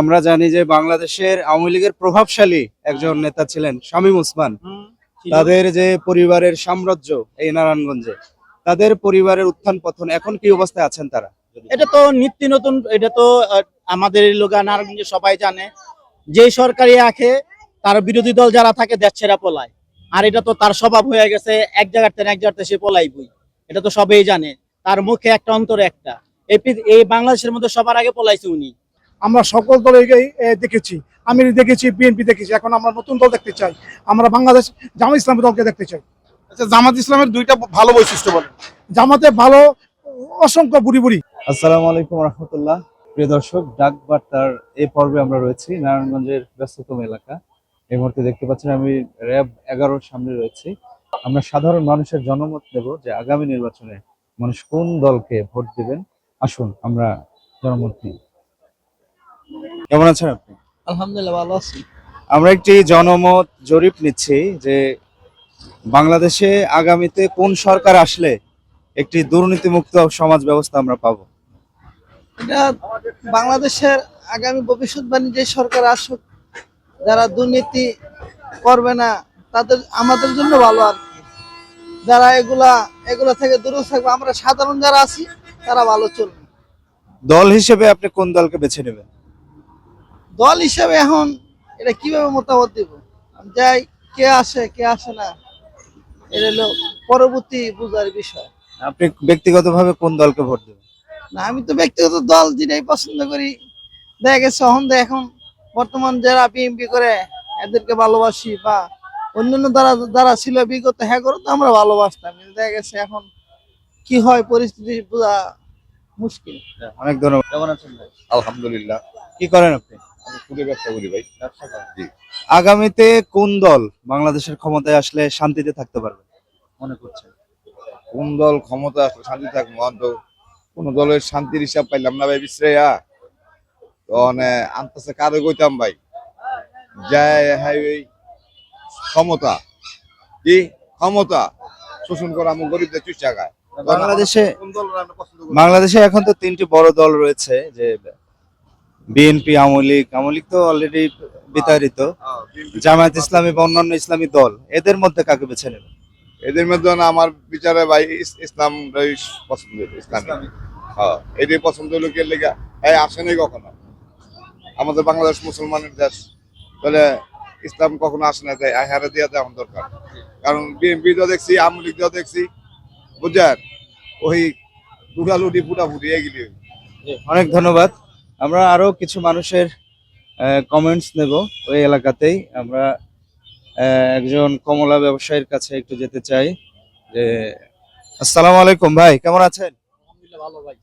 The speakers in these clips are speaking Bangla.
আমরা জানি যে বাংলাদেশের আওয়ামী লীগের প্রভাবশালী একজন নেতা ছিলেন শামীম ওসমান। তাদের যে পরিবারের সাম্রাজ্য এই নারায়ণগঞ্জে, তাদের পরিবারের উত্থান পতন, এখন কি অবস্থায় আছেন তারা? এটা তো নিত্য নতুন, এটা তো আমাদের লোক নারায়ণগঞ্জে সবাই জানে, যে সরকারি আখে তার বিরোধী দল যারা থাকে দেশ ছেড়া পলায়। আর এটা তো তার স্বভাব হয়ে গেছে, এক জায়গাতে সে পলাইবই। এটা তো সবাই জানে, তার মুখে একটা অন্তরে একটা। এই বাংলাদেশের মধ্যে সবার আগে পলাইছে উনি। আমরা সকল দলকেই দেখেছি, আমি দেখেছি, বিএনপি দেখেছি, এখন আমরা নতুন দল দেখতে চাই, আমরা বাংলাদেশ জামাত ইসলামী দলকে দেখতে চাই। আচ্ছা, জামাত ইসলামের দুইটা ভালো বৈশিষ্ট্য বলেন। জামাতে ভালো অসংখ্য বুড়ি বুড়ি। আসসালামু আলাইকুম রহমতুল্লাহ। প্রিয় দর্শক, ডাক বার্তার এই পর্বে আমরা রয়েছি নারায়ণগঞ্জের ব্যস্ততম এলাকা। এই মুহূর্তে দেখতে পাচ্ছেন আমি র্যাব 11-র সামনে রয়েছি। আমরা সাধারণ মানুষের জনমত নেব যে আগামী নির্বাচনে মানুষ কোন দলকে ভোট দিবেন। আসুন আমরা জনমত নিই। কেমন আছেন আপনি? আলহামদুলিল্লাহ ভালো আছি। আমরা একটি জনমত জরিপ নিচ্ছি যে বাংলাদেশে আগামীতে কোন সরকার আসলে একটি দুর্নীতিমুক্ত সমাজ ব্যবস্থা আমরা পাবো। এটা বাংলাদেশের আগামী ভবিষ্যৎবাণী, যে সরকার আসুক, যারা দুর্নীতি করবে না তাদের আমাদের জন্য ভালো। আর কি যারা এগুলা থেকে দূরে থাকবে, আমরা সাধারণ যারা আছি তারা ভালো চলবে। দল হিসেবে আপনি কোন দলকে বেছে নেবেন? দল হিসেবে এখন এটা কিভাবে মতামত দিব, যাই কে আসে না, এটা হলো পরবর্তী বুঝার বিষয়। আপনি ব্যক্তিগতভাবে কোন দলকে ভোট দেবেন? না, আমি তো ব্যক্তিগত দল যেটাই পছন্দ করি। দেখা গেছে এখন বর্তমান যারা বিএনপি করে এদেরকে ভালোবাসি, বা অন্যান্য যারা ছিল বিগত, হ্যাঁ করে তো আমরা ভালোবাসতাম। দেখা গেছে এখন কি হয় পরিস্থিতি বোঝা মুশকিল। অনেক ধন্যবাদ। কেমন আছেন ভাই? আলহামদুলিল্লাহ। কি করেন আপনি? আমি ফুলের ব্যবসা করি ভাই। জি। আগামীতে কোন দল বাংলাদেশের ক্ষমতায় আসলে শান্তিতে থাকতে পারবে মনে করছেন? কোন দল ক্ষমতা আসলে শান্তি থাকবো? তো কোন দলের শান্তির হিসাব পাইলাম না ভাই, বিশ্রেয়া তো আনতেছে কারো কইতাম ভাই, যায় হাই ওই ক্ষমতা, কি ক্ষমতা শোষণ করা আমার গরিবদের চেষ্টা খায়। বাংলাদেশে এখন তো তিনটি বড় দল রয়েছে, যে বিএনপি, আওয়ামী লীগ তো অলরেডি বিতাড়িত, জামায়াত ইসলামী বা অন্যান্য ইসলামী দল, এদের মধ্যে কাকে বেছে নেবেন? এদের মধ্যে না আমার বিচারে ভাই ইসলাম পছন্দ, ইসলামী। হ্যাঁ, এটাই পছন্দ লোকের লেগে আসেনি কখনো। আমাদের বাংলাদেশ মুসলমানের দেশ, তাহলে ইসলাম কখনো আসে না, তাই হারে দিয়ে দেওয়া দরকার। কারণ বিএনপি তো দেখছি, আওয়ামী লীগ তো দেখছি, বুঝছেন, ওই লুটালুটি ফুটাফুটি এগুলি। অনেক ধন্যবাদ। আমরা আরো কিছু মানুষের কমেন্টস নেব ওই এলাকাতেই। আমরা একজন কমলা ব্যবসায়ীর কাছে একটু যেতে চাই। যে আসসালামু আলাইকুম ভাই, কেমন আছেন? আলহামদুলিল্লাহ ভালো ভাই।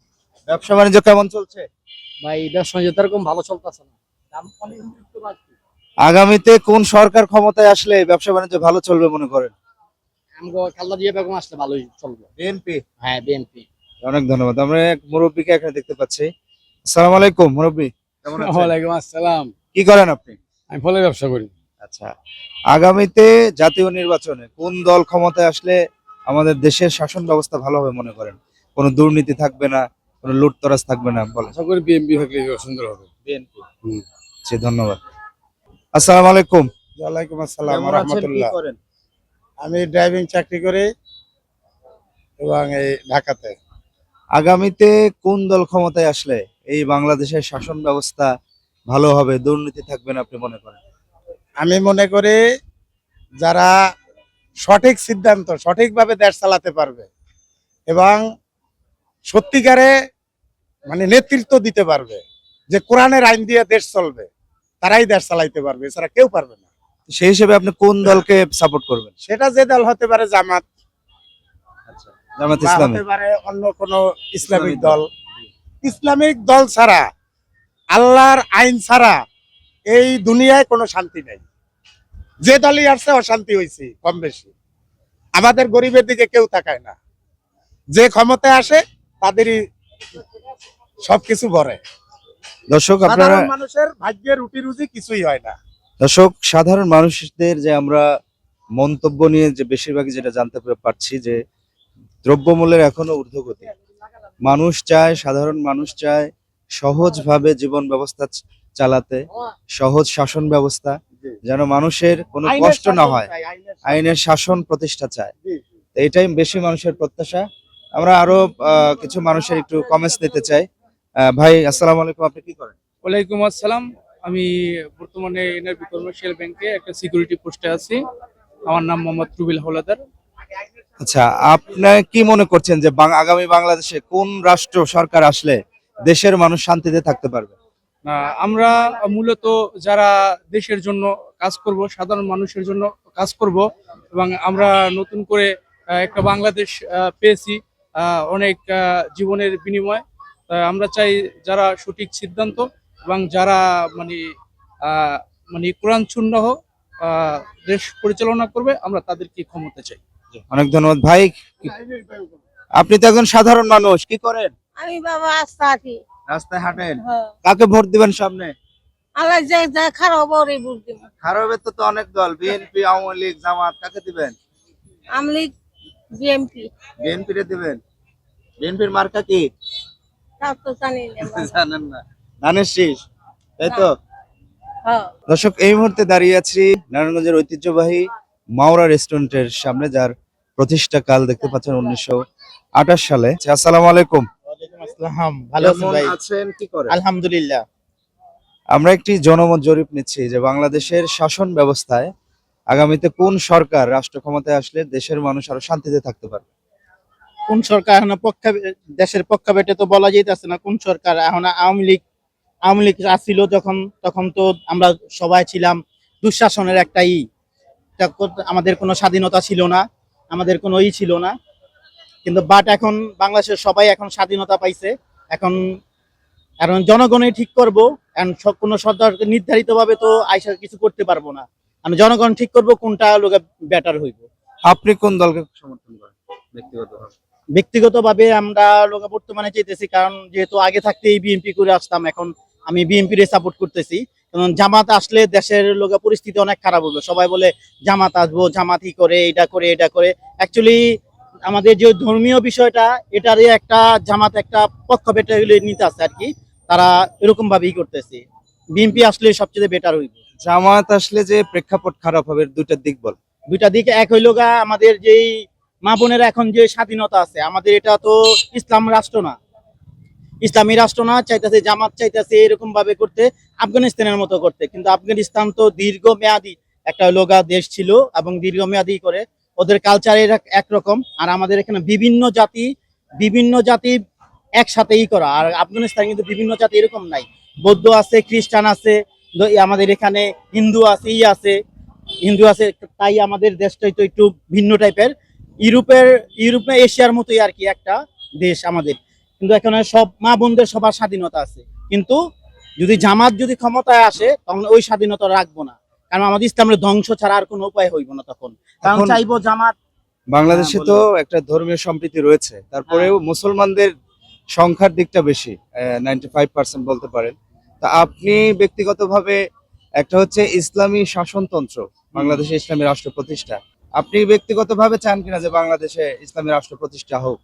ব্যবসা বাণিজ্য কেমন চলছে? ভাই ব্যবসা বাণিজ্য এরকম ভালো চলতেছে না। আগামীতে কোন সরকার ক্ষমতায় আসলে ব্যবসা বাণিজ্য ভালো চলবে মনে করেন? আমগো খালেদা জিয়া বেগম আসলে ভালোই চলবে। বিএনপি? হ্যাঁ, বিএনপি। অনেক ধন্যবাদ। আমরা এক মুরব্বীকে এখানে দেখতে পাচ্ছি। আসসালামু আলাইকুম মুরব্বী, কেমন আছেন? ওয়ালাইকুম আসসালাম। কি করেন আপনি? আমি ফলের ব্যবসা করি। আচ্ছা, আগামীতে জাতীয় নির্বাচনে কোন দল ক্ষমতায় আসলে আমাদের দেশের শাসন ব্যবস্থা ভালো হবে মনে করেন? কোনো দুর্নীতি থাকবে না, কোনো লুটতরাজ থাকবে না, বলেন। আশা করি বিএনপি থাকলে সুন্দর হবে। বিএনপি। জি, ধন্যবাদ। আসসালামু আলাইকুম। ওয়ালাইকুম আসসালাম কেমন আছেন? কি রহমতুল্লাহ। করেন? আমি ড্রাইভিং চাকরি করি এবং এই ঢাকাতে। আগামীতে কোন দল ক্ষমতায় আসলে এই বাংলাদেশের শাসন ব্যবস্থা ভালো হবে, দুর্নীতি থাকবে না আপনি মনে করেন? আমি মনে করি যারা সঠিক সিদ্ধান্ত, সঠিকভাবে দেশ চালাতে পারবে এবং সত্যিকারে নেতৃত্ব দিতে পারবে, যে কোরআনের আইন দিয়ে দেশ চলবে, তারাই দেশ চালাইতে পারবে, এছাড়া কেউ পারবে না। সেই হিসেবে আপনি কোন দলকে সাপোর্ট করবেন? সেটা যে দল হতে পারে, জামাত, জামাত বা ইসলামী, হতে পারে অন্য কোন ইসলামিক দল। ইসলামিক দল ছাড়া, আল্লাহর আইন ছাড়া এই দুনিয়ায় কোনো শান্তি নেই। যে দলই আসছে অশান্তি হয়েছে কম বেশি। আমাদের গরিবের দিকে কেউ তাকায় না, যে ক্ষমতায় আসে তাদেরই সবকিছু ভরে। দর্শক আপনারা, সাধারণ মানুষের ভাগ্যে রুটি রুজি কিছুই হয় না। দর্শক সাধারণ মানুষদের যে আমরা মন্তব্য নিয়ে যে বেশিরভাগই যেটা জানতে পারছি, যে দ্রব্যমূল্যের এখনো ঊর্ধ্বগতি। মানুষ চায়, সাধারণ মানুষ চায় সহজভাবে জীবন ব্যবস্থা চালাতে, সহজ শাসন ব্যবস্থা, জি। যেন মানুষের কোনো আইনের কষ্ট না শাসন হয়, চাই, আইনের শাসন। আইনের শাসন প্রতিষ্ঠা চায়। জি, তো এটাই বেশি মানুষের প্রত্যাশা। আমরা আরো কিছু মানুষের একটু কমেন্টস নিতে চাই। ভাই আসসালামু আলাইকুম, আপনি কি করেন? ওয়ালাইকুম আসসালাম। আমি বর্তমানে এনআরবি কমার্শিয়াল ব্যাংকে একটা সিকিউরিটি পোস্টে আছি। আমার নাম মোহাম্মদ রুবেল হাওলাদার। আচ্ছা, আপনি কি মনে করছেন যে আগামী বাংলাদেশে কোন রাষ্ট্র সরকার আসলে দেশের মানুষ শান্তিতে থাকতে পারবে? আমরা মূলত যারা দেশের জন্য কাজ করব, সাধারণ মানুষের জন্য কাজ করব, এবং আমরা নতুন করে একটা বাংলাদেশ পেয়েছি অনেক জীবনের বিনিময়। আমরা চাই যারা সঠিক সিদ্ধান্ত এবং যারা মানে মানে কোরআন সুন্নাহ দেশ পরিচালনা করবে, আমরা তাদেরকে ক্ষমতা চাই। অনেক ধন্যবাদ ভাই। আপনি তো একজন সাধারণ মানুষ, কি করেন? আমি বাবা আস্তে আছি। রাস্তায় হাঁটেন? কাকে ভোট দিবেন সামনে? আল্লাহ যা খারাপ হবে ওরে ভোট দিব। খারাপের তো অনেক দল, বিএনপি, আওয়ামী লীগ, জামাত, কাকে দিবেন? আওয়ামী লীগ, বিএনপি, বিএনপি রে দিবেন। বিএনপির মার্কা কি তাও তো জানি না। জানেন না? ধানের শীষ, তাই তো? হ্যাঁ। দর্শক, এই মুহূর্তে দাঁড়িয়ে আছি নারায়ণগঞ্জের ঐতিহ্যবাহী মাওরা রেস্টুরেন্টের সামনে, যার প্রতিষ্ঠা কাল দেখতে পাচ্ছেন 1928 সালে। আসসালামু আলাইকুম। ওয়ালাইকুম আসসালাম। ভালো আছেন কেমন ভাই? আছেন, কি করেন? আলহামদুলিল্লাহ। আমরা একটি জনমত জরিপ নিচ্ছি যে বাংলাদেশের শাসন ব্যবস্থায় আগামীতে কোন সরকার রাষ্ট্র ক্ষমতায় আসলে দেশের মানুষ আরো শান্তিতে থাকতে পারবে? কোন সরকার এখন দেশের পক্ষাবেটে তো বলা যাইতেছে না কোন সরকার। এখন আওয়ামী লীগ আসছিল যখন, তখন তো আমরা সবাই ছিলাম দুঃশাসনের একটাই। আমাদের কোনো স্বাধীনতা ছিল না, আমাদের কোনো ছিল না। কিন্তু বাট এখন বাংলাদেশের সবাই এখন স্বাধীনতা পাইছে। এখন এখন জনগণই ঠিক করবো। এখন কোনো সরকার নির্ধারিত ভাবে তো আইসা কিছু করতে পারবো না। আমি জনগণ ঠিক করবো কোনটা লোক বেটার হইব। আপনি কোন দলকে সমর্থন করেন ব্যক্তিগতভাবে? ব্যক্তিগতভাবে আমরা লোক বর্তমানে চাইতেছি, কারণ যেহেতু আগে থাকতেই বিএনপি করে আসতাম, এখন আমি বিএনপির সাপোর্ট করতেছি। কারণ জামাত আসলে দেশের লোক পরিস্থিতি অনেক খারাপ হবে। সবাই বলে জামাত আসবো, জামাতই করে, এটা করে। অ্যাকচুয়ালি আমাদের যে ধর্মীয় বিষয়টা, এটারই একটা জামাত একটা পক্ষপাতে নিতে আছে আর কি। তারা এরকম ভাবেই করতেছে। বিএনপি আসলে সবচেয়ে বেটার হইব। জামাত আসলে যে প্রেক্ষাপট খারাপ হবে, দুইটা দিক বল। দুইটা দিকে এক হইল গা, আমাদের যেই মা বোনের এখন যে স্বাধীনতা আছে, আমাদের এটা তো ইসলাম রাষ্ট্র না, ইসলামী রাষ্ট্র না। চাইতেছে জামাত চাইতেছে এরকম ভাবে করতে, আফগানিস্তানের মতো করতে। কিন্তু আফগানিস্তান তো দীর্ঘমেয়াদী একটা লোগা দেশ ছিল এবং দীর্ঘমেয়াদী করে ওদের কালচারের একরকম, আর আমাদের এখানে বিভিন্ন জাতি একসাথেই করা। আর আফগানিস্তান কিন্তু বিভিন্ন জাতি এরকম নাই। বৌদ্ধ আছে, খ্রিস্টান আছে, আমাদের এখানে হিন্দু আছে, তাই আমাদের দেশটাই তো একটু ভিন্ন টাইপের। ইউরোপে এশিয়ার মতোই আর কি একটা দেশ আমাদের। কিন্তু এখানে সব মা বোনদের সবার স্বাধীনতা আছে। কিন্তু যদি জামাত যদি ক্ষমতায় আসে, তখন ওই স্বাধীনতা রাখবো না, কারণ আমাদের ইসলামের ধ্বংস ছাড়া আর কোনো উপায় হইব না তখন। কারণ এখন চাইবো জামাত। বাংলাদেশে হ্যাঁ, তো একটা ধর্মীয় সম্প্রীতি রয়েছে, তারপরেও মুসলমানদের সংখ্যার দিকটা বেশি, 95% বলতে পারেন। তা আপনি ব্যক্তিগতভাবে, একটা হচ্ছে ইসলামী শাসনতন্ত্র, বাংলাদেশে ইসলামী রাষ্ট্র প্রতিষ্ঠা, আপনি ব্যক্তিগতভাবে চান কিনা যে বাংলাদেশে ইসলামী রাষ্ট্র প্রতিষ্ঠা হোক?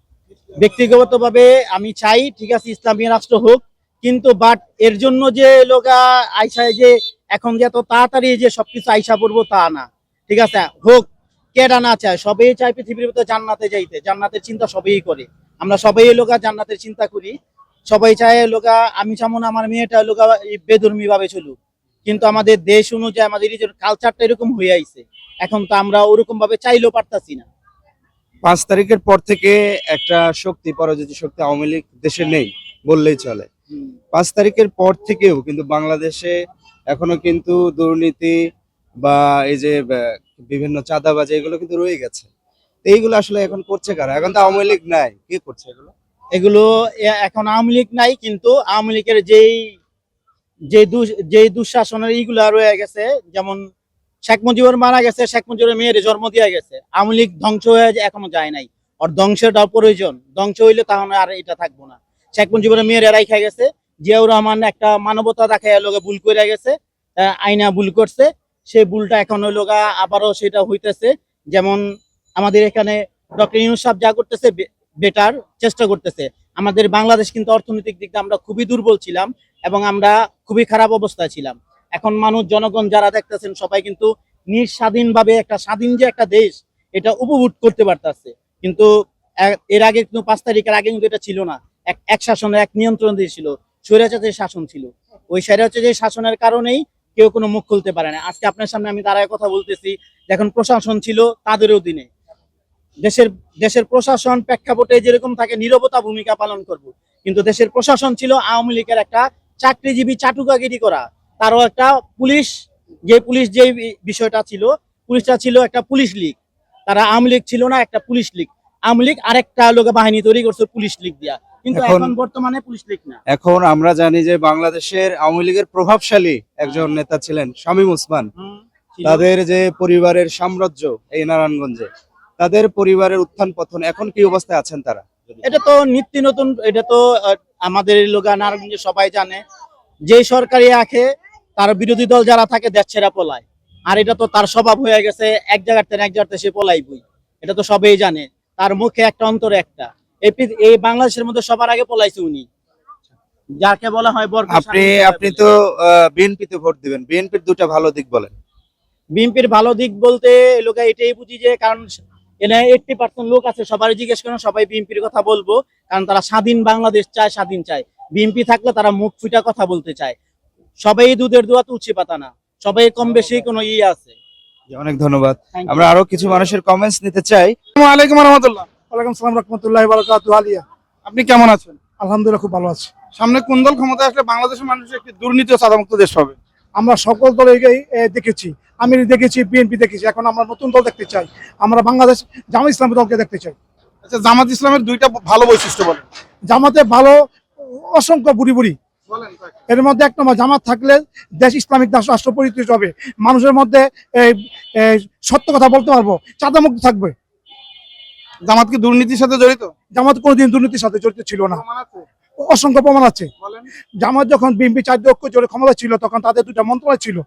ব্যক্তিগতভাবে আমি চাই, ঠিক আছে, ইসলামী রাষ্ট্র হোক। কিন্তু বাট এর জন্য যে লোকা আইসায় যে এখন যে এত তাড়াতাড়ি যে সবকিছু আইসা পড়বো তা না। ঠিক আছে, হোক, কেডা না চায়? সবাই চায় পৃথিবীর ভিতরে জান্নাতে যাইতে, জান্নাতের চিন্তা সবাই করে। আমরা সবাই লোকা জান্নাতের চিন্তা করি, সবাই চায় লোকা। আমি চামো না আমার মেয়েটা লোকা বেধর্মী ভাবে চলুক, কিন্তু আমাদের দেশ অনুযায়ী আমাদের কালচারটা এরকম হয়ে আইছে। এখন তো আমরা ওরকম ভাবে চাইলেও পারতাছি না। 5 তারিখের পর থেকে একটা শক্তি, পরাজিত শক্তি আওয়ামী লীগ দেশে নেই বললেই চলে। 5 তারিখের পর থেকেও কিন্তু বাংলাদেশে এখনো কিন্তু দুর্নীতি বা এই যে বিভিন্ন চাঁদাবাজি, এগুলো কিন্তু রয়ে গেছে। তো এইগুলো আসলে এখন করছে কারা? এখন তো আওয়ামী লীগ নাই, কে করছে এগুলো? এগুলো এখন আওয়ামী লীগ নাই, কিন্তু আওয়ামী লীগের যেই দুঃশাসনের এইগুলা রয়ে গেছে, যেমন শেখ মুজিবুর মারা গেছে, শেখ মুজিবুরের মেয়ের জন্ম দিয়ে গেছে। আওয়ামী লীগ ধ্বংস হয়ে এখনো যায় নাই, আর ধ্বংসটা প্রয়োজন। ধ্বংস হইলে তাহলে আর এটা থাকবো না। শেখ মুজিবুরের মেয়ের এরাই খাই গেছে। জিয়াউর রহমান একটা মানবতা দেখায় লোকে ভুল করে গেছে, আইনা ভুল করছে। সেই ভুলটা এখন হইল আবারও সেটা হইতেছে। যেমন আমাদের এখানে ডক্টর ইউনূস সাহেব যা করতেছে, বেটার চেষ্টা করতেছে। আমাদের বাংলাদেশ কিন্তু অর্থনৈতিক দিক দিয়ে আমরা খুবই দুর্বল ছিলাম, এবং আমরা খুবই খারাপ অবস্থায় ছিলাম। এখন মানুষ জনগণ যারা দেখতেছেন সবাই কিন্তু নিঃস্বাধীনভাবে একটা স্বাধীন যে একটা দেশ এটা উপভোগ করতে পারতেছে। কিন্তু এর আগে কিন্তু 5 তারিখের আগে কিন্তু এটা ছিল না। এক শাসনের এক নিয়ন্ত্রণ দিয়েছিল, স্বৈরাচারের শাসন ছিল। ওই স্বৈরাচারের শাসনের কারণেই কেউ কোনো মুখ খুলতে পারে না। আজকে আপনার সামনে আমি দাঁড়ায় কথা বলতেছি, যখন প্রশাসন ছিল তাদের অধীনে দেশের প্রশাসন প্রেক্ষাপটে যেরকম থাকে নীরবতা ভূমিকা পালন করব, কিন্তু দেশের প্রশাসন ছিল আওয়ামী লীগের একটা চাকরিজীবী চাটুকাগিরি করা। তারও একটা পুলিশ যে বিষয়টা ছিল, পুলিশটা ছিল একটা পুলিশ লীগ। তারা আওয়ামী লীগ ছিল না, একটা পুলিশ লীগ। আওয়ামী লীগ আরেকটা লোক বাহিনী তৈরি করছে পুলিশ লীগ দিয়া, কিন্তু এখন বর্তমানে পুলিশ লীগ না। এখন আমরা জানি যে বাংলাদেশের আওয়ামী লীগের প্রভাবশালী একজন নেতা ছিলেন শামীম ওসমান। তাদের যে পরিবারের সাম্রাজ্য এই নারায়ণগঞ্জে, তাদের পরিবারের উত্থান পতন, এখন কি অবস্থায় আছেন তারা? এটা তো নিত্য নতুন, এটা তো আমাদের লোক নারায়ণগঞ্জে সবাই জানে, যে সরকারি আখে তার বিরোধী দল যারা থাকে দেশ ছেড়া পলায়। আর এটা তো তার স্বভাব হয়ে গেছে, এক জায়গাতে সে পলাইবই। এটা তো সবাই জানে, তার মুখে একটা অন্তরে একটা। এই বাংলাদেশের মধ্যে সবার আগে পলাইছে উনি, যাকে বলা হয় আপনি তো বিএনপিতে ভোট দিবেন, বিএনপির দুটো ভালো দিক বলেন। বিএনপির ভালো দিক বলতে লোক এটাই বুঝি যে, কারণ এখানে 80% লোক আছে, সবাই জিজ্ঞেস করেন সবাই বিএনপির কথা বলবো, কারণ তারা স্বাধীন বাংলাদেশ চায়, স্বাধীন চায়। বিএনপি থাকলে তারা মুখ ফুটা কথা বলতে চায়। সবাই দুধের দোয়া তুলসী পাতা না, সবাই কম বেশি কোনো আছে। অনেক ধন্যবাদ। আমরা আরো কিছু মানুষের কমেন্টস নিতে চাই। আসসালামু আলাইকুম রহমতুল্লাহ। ওয়ালাইকুম সালাম রাহমাতুল্লাহি ওয়া বারাকাতুহু। আলিয়া, আপনি কেমন আছেন? আলহামদুলিল্লাহ খুব ভালো আছি। সামনে কোন দল ক্ষমতায় আসলে বাংলাদেশের মানুষ একটি দুর্নীতি ও সাদামুক্ত দেশ হবে? আমরা সকল দলেরই দেখেছি, আমি দেখেছি, বিএনপি দেখেছি। এখন আমরা নতুন দল দেখতে চাই, আমরা বাংলাদেশ জামাত ইসলামী দলকে দেখতে চাই। আচ্ছা, জামাত ইসলামের দুইটা ভালো বৈশিষ্ট্য বলেন। জামাতে ভালো অসংখ্য বুড়ি বুড়ি, এর মধ্যে এক নম্বর জামাত থাকলে দেশ ইসলামিক রাষ্ট্র পরিচিত হবে, মানুষের মধ্যে সত্য কথা বলতে পারবো, চাঁদামুক্ত থাকবে। জামাত কি দুর্নীতির সাথে জড়িত? জামাত কোনোদিন দুর্নীতির সাথে জড়িত ছিল না, অসংখ্য প্রমাণ আছে। জামাত যখন বিএনপি 4 ঐক্য জোটে ক্ষমতা ছিল, তখন তাদের 2টা মন্ত্রণালয় ছিল,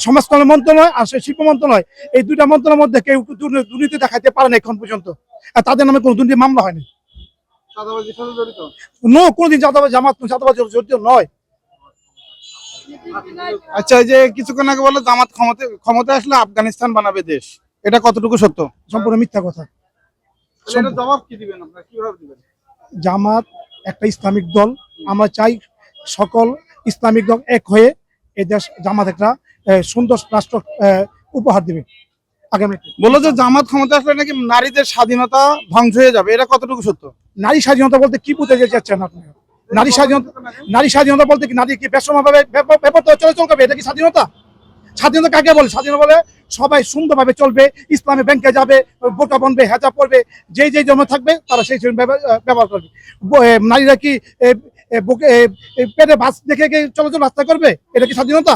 সমাজ কল্যাণ মন্ত্রণালয় আর শিল্প মন্ত্রণালয়। এই 2টা মন্ত্রণালয়ের মধ্যে কেউ দুর্নীতি দেখাতে পারে না এখন পর্যন্ত, আর তাদের নামে কোনো দুর্নীতি মামলা হয়নি। চাঁদাবাজির সাথে জড়িত? কোনোদিন জামাত চাঁদাবাজি জড়িত নয়। আচ্ছা, এই যে কিছুক্ষণ আগে বললো জামাত ক্ষমতায় আসলে আফগানিস্তান বানাবে দেশ, এটা কতটুকু সত্য? সম্পূর্ণ মিথ্যা কথা। এটা জবাব কি দিবেন আপনারা, কিভাবে দিবেন? জামাত একটা ইসলামিক দল, আমরা চাই সকল ইসলামিক দল এক হয়ে এই দেশ জামাত একটা সুন্দর রাষ্ট্র উপহার দিবে আগামী। বললো যে জামাত ক্ষমতা আসলে নাকি নারীদের স্বাধীনতা ধ্বংস হয়ে যাবে, এটা কতটুকু সত্য? নারী স্বাধীনতা বলতে কি বুঝতে যাচ্ছেন আপনি? নারী স্বাধীনতা বলতে কি নারী কি বেসমাভাবে চলাচল করবে, এটা কি স্বাধীনতা? স্বাধীনতা কাকে বলে? স্বাধীনতা বলে সবাই সুন্দরভাবে চলবে, ইসলামী ব্যাংকে যাবে, বোরকা বনবে, হেজাব পরবে, যেই জন্য থাকবে তারা সেই ব্যবহার করবে। নারীরা কি পেটে বাস দেখে চলাচল রাস্তা করবে, এটা কি স্বাধীনতা?